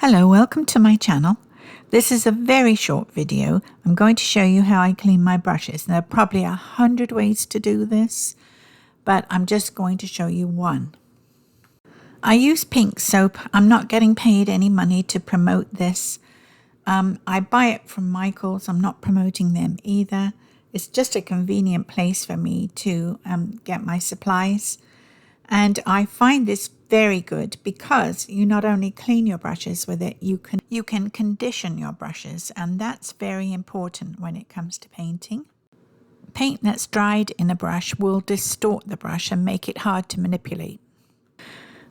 Hello, welcome to my channel. This is a very short video. I'm going to show you how I clean my brushes. There are probably 100 ways to do this, but I'm just going to show you one. I use pink soap. I'm not getting paid any money to promote this. I buy it from Michaels. I'm not promoting them either. It's just a convenient place for me to get my supplies. And I find this very good because you not only clean your brushes with it, you can condition your brushes, and that's very important when it comes to painting. Paint that's dried in a brush will distort the brush and make it hard to manipulate.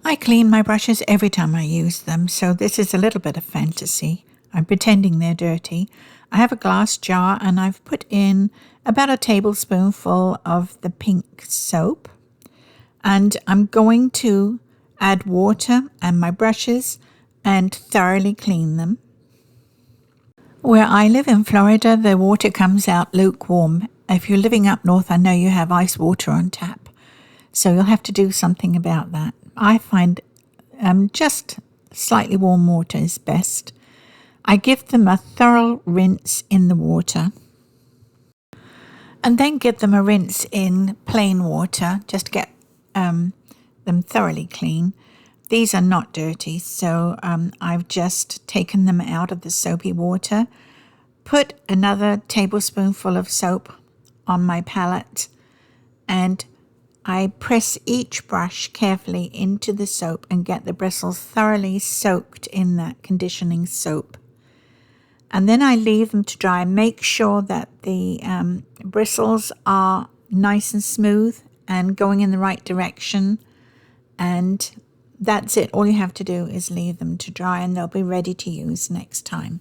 I clean my brushes every time I use them, so this is a little bit of fantasy. I'm pretending they're dirty. I have a glass jar and I've put in about a tablespoonful of the pink soap. And I'm going to add water and my brushes and thoroughly clean them. Where I live in Florida, the water comes out lukewarm. If you're living up north, I know you have ice water on tap. So you'll have to do something about that. I find just slightly warm water is best. I give them a thorough rinse in the water. And then give them a rinse in plain water, just to get them thoroughly clean. These are not dirty, so I've just taken them out of the soapy water, put another tablespoonful of soap on my palette, and I press each brush carefully into the soap and get the bristles thoroughly soaked in that conditioning soap. And then I leave them to dry. Make sure that the bristles are nice and smooth and going in the right direction, and that's it. All you have to do is leave them to dry and they'll be ready to use next time.